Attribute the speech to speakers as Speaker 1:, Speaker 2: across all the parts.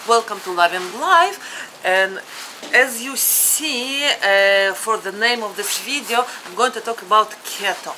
Speaker 1: Welcome to Loving Life, and as you see for the name of this video, I'm going to talk about keto.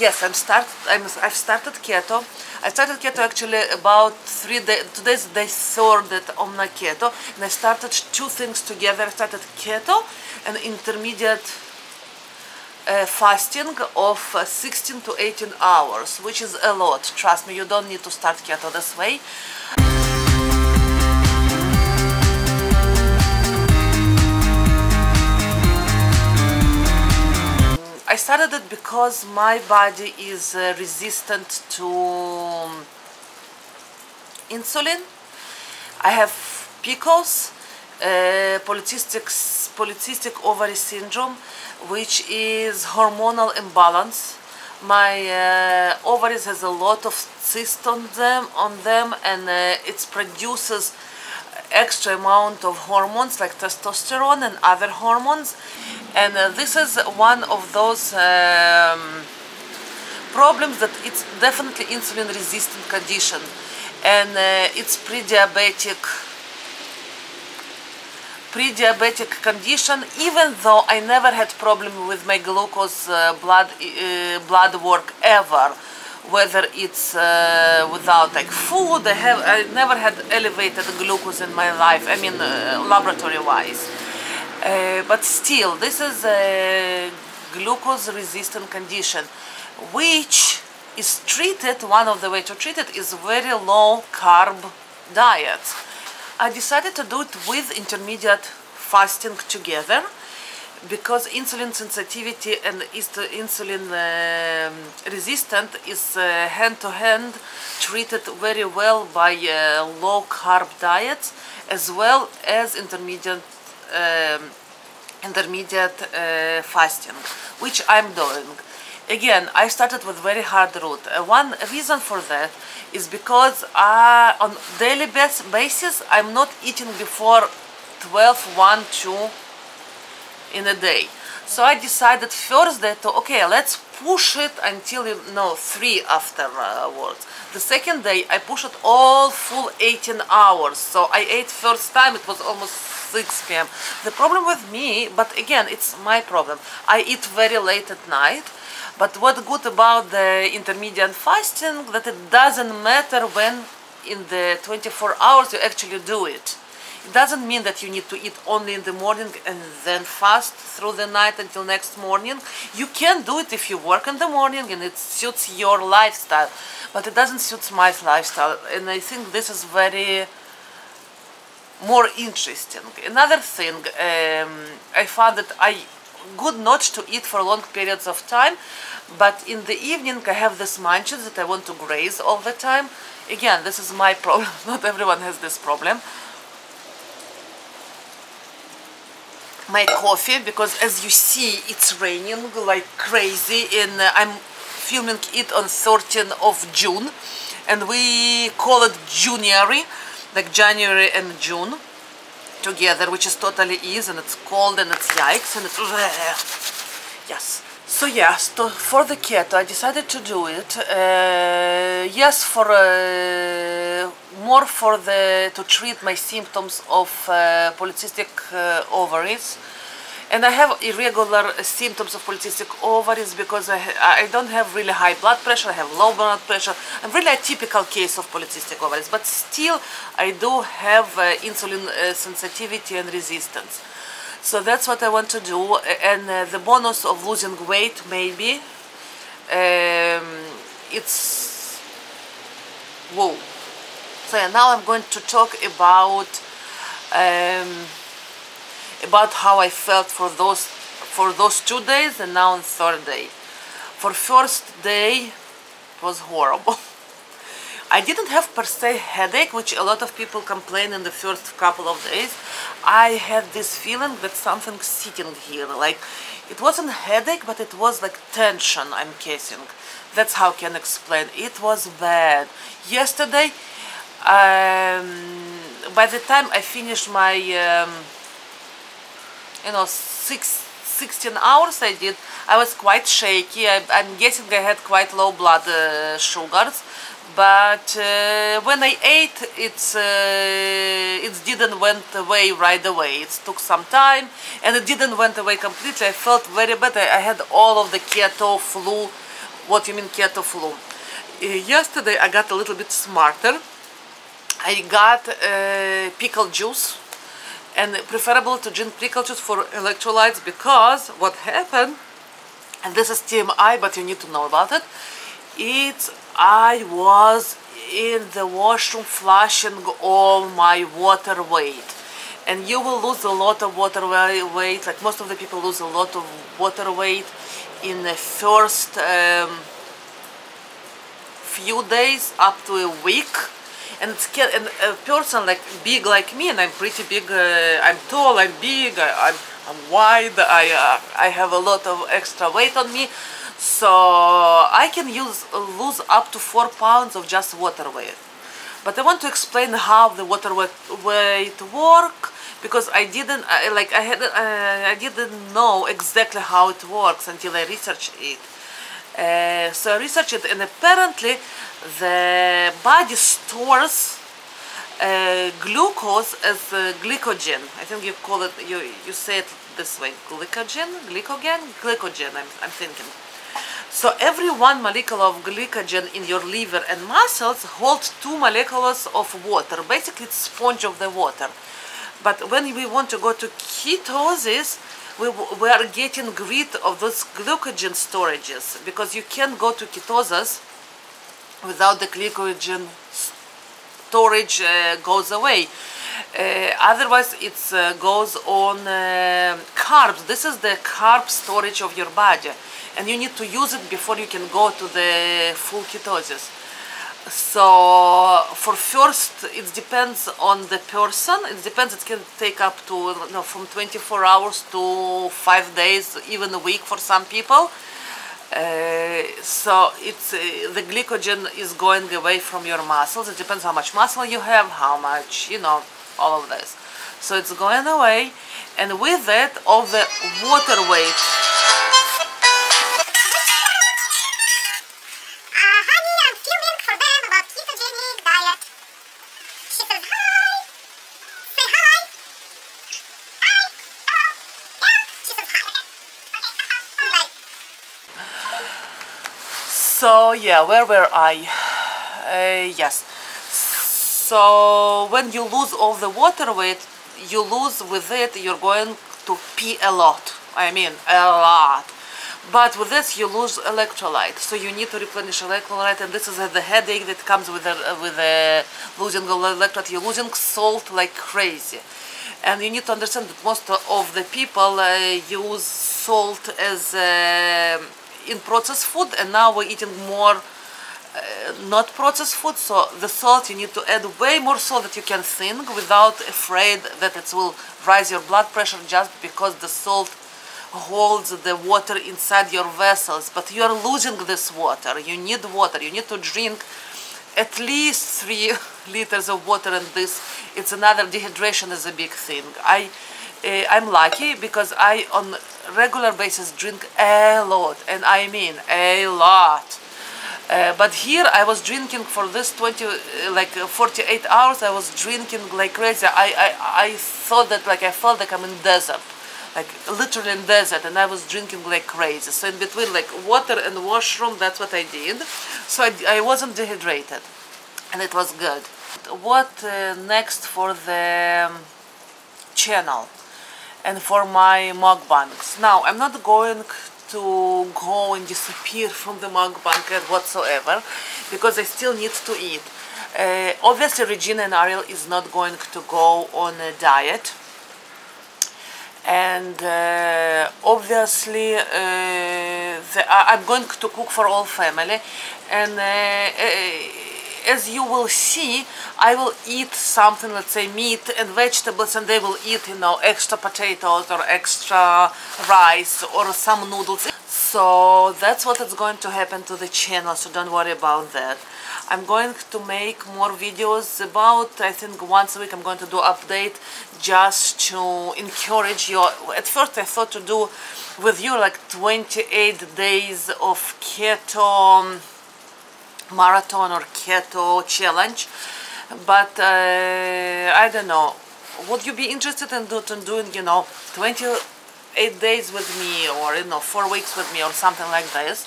Speaker 1: Yes, I've started keto. I started keto actually about 3 days. Today's day 3rd that I'm on keto, and I started two things together. I started keto and intermediate fasting of 16 to 18 hours, which is a lot. Trust me, you don't need to start keto this way. I started it because my body is resistant to insulin. I have PCOS, polycystic ovary syndrome, which is hormonal imbalance. My ovaries has a lot of cysts on them, and it produces extra amount of hormones like testosterone and other hormones, and this is one of those problems that it's definitely insulin resistant condition, and it's pre-diabetic condition, even though I never had problem with my glucose blood work ever, whether it's without like food. I never had elevated glucose in my life, I mean laboratory wise, but still this is a glucose resistant condition, which is treated, one of the way to treat it is very low carb diet. I decided to do it with intermediate fasting together because insulin sensitivity and insulin resistant is hand-to-hand treated very well by low carb diets, as well as intermediate fasting, which I'm doing. Again, I started with very hard route. One reason for that is because on daily basis I'm not eating before 12, 1, 2 in a day. So I decided first that okay, let's push it until 3 afterwards. The second day I pushed it all full 18 hours. So I ate first time, it was almost 6 p.m. The problem with me, but again it's my problem, I eat very late at night. But what's good about the intermediate fasting, that it doesn't matter when in the 24 hours you actually do it. It doesn't mean that you need to eat only in the morning and then fast through the night until next morning. You can do it if you work in the morning and it suits your lifestyle, but it doesn't suit my lifestyle, and I think this is very more interesting. Another thing, I found that good not to eat for long periods of time, but in the evening I have this munches that I want to graze all the time. Again, this is my problem, not everyone has this problem. My coffee, because as you see it's raining like crazy, and I'm filming it on 13th of June, and we call it January, like January and June together, which is totally is, and it's cold and it's yikes and it's yes. So yes, for the keto I decided to do it. Yes, for more for to treat my symptoms of polycystic ovaries, and I have irregular symptoms of polycystic ovaries because I don't have really high blood pressure, I have low blood pressure. I'm really a typical case of polycystic ovaries, but still I do have insulin sensitivity and resistance. So that's what I want to do, and the bonus of losing weight, maybe, it's whoa. So now I'm going to talk about how I felt for those 2 days, and now on 3rd day. For first day it was horrible. I didn't have per se headache, which a lot of people complain in the first couple of days. I had this feeling that something's sitting here, like it wasn't headache, but it was like tension I'm casing. That's how I can explain. It was bad. Yesterday, by the time I finished my 6 16 hours I did, I was quite shaky. I'm guessing I had quite low blood sugars, but when I ate, it didn't went away right away. It took some time, and it didn't went away completely. I felt very bad. I had all of the keto flu. What you mean keto flu? Yesterday I got a little bit smarter. I got pickle juice, and preferable to drink pickle juice for electrolytes, because what happened, and this is TMI, but you need to know about it, I was in the washroom flushing all my water weight, and you will lose a lot of water weight, like most of the people lose a lot of water weight in the first few days up to a week. And a person like big like me, and I'm pretty big, I'm tall, I'm big, I'm wide, I have a lot of extra weight on me, so I can lose up to 4 pounds of just water weight. But I want to explain how the water weight work, because I didn't know exactly how it works until I researched it. So I researched it, and apparently the body stores glucose as glycogen. I think you call it, you say it this way, glycogen, I'm thinking. So every 1 molecule of glycogen in your liver and muscles holds 2 molecules of water. Basically, it's sponge of the water. But when we want to go to ketosis, we are getting rid of those glycogen storages, because you can't go to ketosis without the glycogen storage goes away. Otherwise it goes on carbs. This is the carb storage of your body, and you need to use it before you can go to the full ketosis. So for first, it depends on the person. It depends, it can take up to from 24 hours to 5 days, even a week for some people. So it's the glycogen is going away from your muscles. It depends how much muscle you have, how much, all of this. So it's going away, and with that, all the water weight.
Speaker 2: Honey, I'm filming for them about ketogenic diet. She says hi. Say hi. Hi. Hello. Yeah. She says hi. Okay. Bye.
Speaker 1: So yeah, where were I? Yes. So when you lose all the water weight, you lose with it, you're going to pee a lot. I mean, a lot. But with this, you lose electrolyte. So you need to replenish electrolyte, and this is the headache that comes with losing electrolyte. You're losing salt like crazy. And you need to understand that most of the people use salt as in processed food, and now we're eating more not processed food, so the salt, you need to add way more salt that you can think without afraid that it will rise your blood pressure, just because the salt holds the water inside your vessels. But you are losing this water. You need water. You need to drink at least 3 liters of water, and this, it's another, dehydration is a big thing. I'm lucky because I on regular basis drink a lot, and I mean a lot. But here I was drinking for this 48 hours. I was drinking like crazy. I thought that, like, I felt like I'm in desert, like literally in desert, and I was drinking like crazy. So in between, like, water and washroom, that's what I did. So I wasn't dehydrated, and it was good. What next for the channel and for my mukbangs? Now, I'm not going to go and disappear from the mukbang whatsoever, because I still need to eat. Obviously, Regina and Ariel is not going to go on a diet, and obviously I'm going to cook for all family, and as you will see, I will eat something, let's say meat and vegetables, and they will eat, you know, extra potatoes or extra rice or some noodles. So that's what is going to happen to the channel, so don't worry about that. I'm going to make more videos about, I think once a week I'm going to do update, just to encourage you. At first I thought to do with you like 28 days of keto marathon or keto challenge, but I don't know, would you be interested in doing, you know, 28 days with me, or, you know, 4 weeks with me or something like this?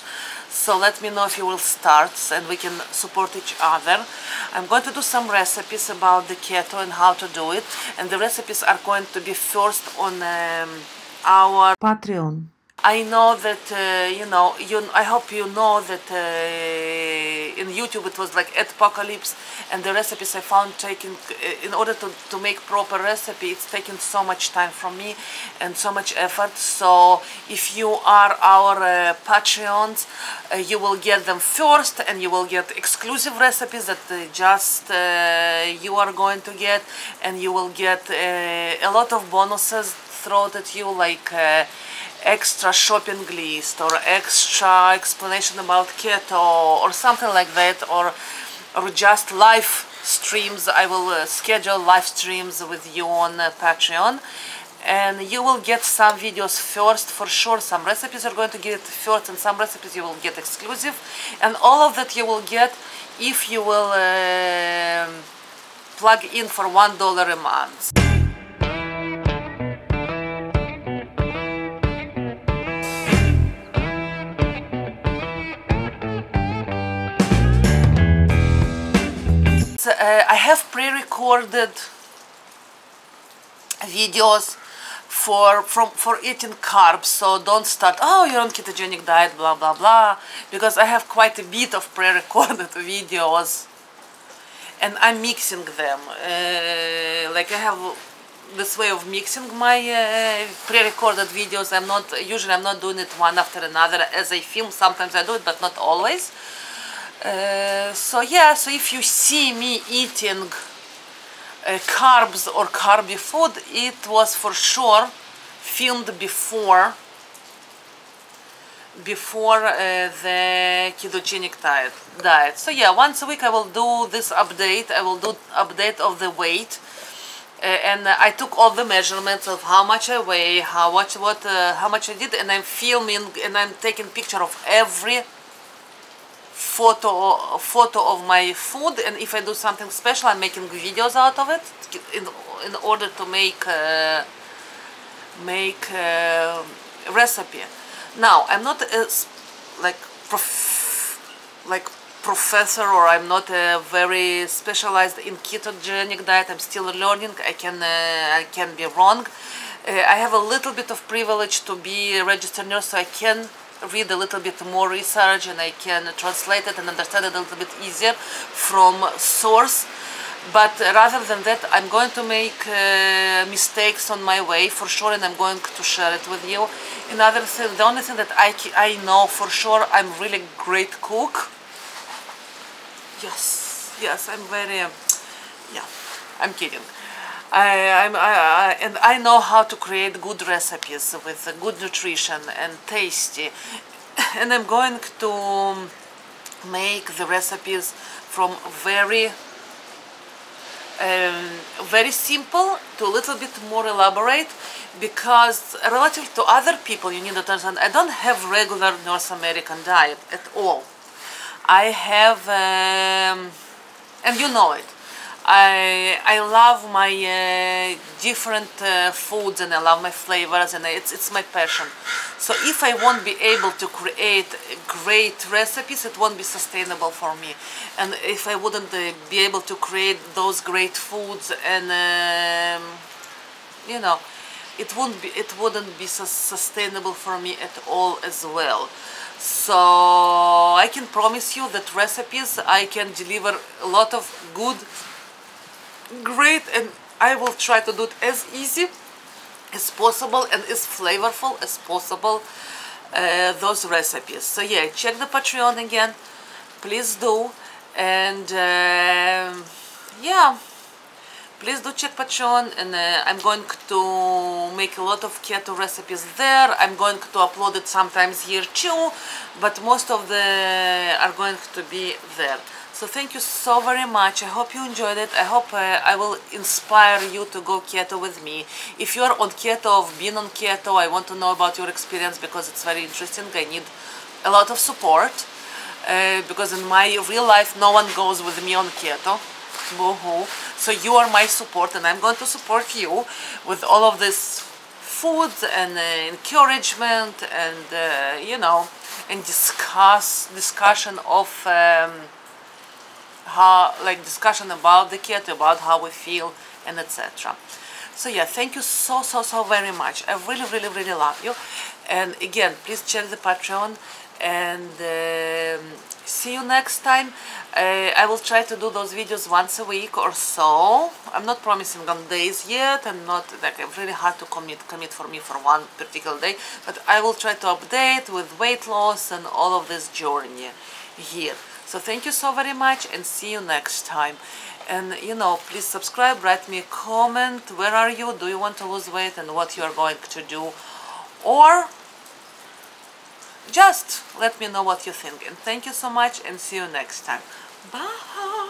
Speaker 1: So let me know if you will start, and we can support each other. I'm going to do some recipes about the keto and how to do it, and the recipes are going to be first on our Patreon. I know that, you know, I hope you know that in YouTube it was like Apocalypse, and the recipes I found taking, in order to make proper recipe, it's taking so much time from me and so much effort. So if you are our Patreons, you will get them first, and you will get exclusive recipes that just you are going to get, and you will get a lot of bonuses thrown at you, like extra shopping list or extra explanation about keto or something like that, or just live streams. I will schedule live streams with you on Patreon, and you will get some videos first for sure. Some recipes are going to get first, and some recipes you will get exclusive, and all of that you will get if you will plug in for $1 a month. I have pre-recorded videos for eating carbs, so don't start, oh, you're on ketogenic diet, blah blah blah, because I have quite a bit of pre-recorded videos, and I'm mixing them. Like I have this way of mixing my pre-recorded videos. I'm not doing it one after another as I film. Sometimes I do it, but not always. So yeah, so if you see me eating carbs or carby food, it was for sure filmed before the ketogenic diet. So yeah, once a week I will do this update. I will do update of the weight, and I took all the measurements of how much I weigh, how much I did, and I'm filming and I'm taking picture of every photo of my food, and if I do something special, I'm making videos out of it in order to make recipe. Now, I'm not a professor, or I'm not very specialized in ketogenic diet. I'm still learning. I can be wrong. I have a little bit of privilege to be a registered nurse, so I can read a little bit more research, and I can translate it and understand it a little bit easier from source. But rather than that, I'm going to make mistakes on my way for sure, and I'm going to share it with you. Another thing, the only thing that I know for sure, I'm really great cook. Yes, I'm very, yeah, I'm kidding. And I know how to create good recipes with good nutrition and tasty, and I'm going to make the recipes from very simple to a little bit more elaborate, because relative to other people, you need to understand, I don't have regular North American diet at all. I have, and you know it, I love my different foods, and I love my flavors, and it's my passion. So if I won't be able to create great recipes, it won't be sustainable for me. And if I wouldn't be able to create those great foods, and you know, it wouldn't be sustainable for me at all as well. So I can promise you that recipes I can deliver a lot of good, great, and I will try to do it as easy as possible and as flavorful as possible, those recipes. So yeah, check the Patreon again, please do, And yeah, please do check Patreon, and I'm going to make a lot of keto recipes there. I'm going to upload it sometimes here too, but most of the are going to be there. So thank you so very much. I hope you enjoyed it. I hope I will inspire you to go keto with me. If you are on keto, have been on keto, I want to know about your experience because it's very interesting. I need a lot of support because in my real life no one goes with me on keto. Boo-hoo. So you are my support, and I'm going to support you with all of this food and encouragement and you know, and discussion of discussion about the keto, about how we feel, and etc. So yeah, thank you so very much. I really love you. And again, please check the Patreon, and see you next time. I will try to do those videos once a week or so. I'm not promising on days yet. I'm not, like, it's really hard to commit for me for one particular day, but I will try to update with weight loss and all of this journey here. So thank you so very much, and see you next time. And you know, please subscribe, write me a comment. Where are you? Do you want to lose weight, and what you are going to do? Or just let me know what you think. And thank you so much, and see you next time. Bye.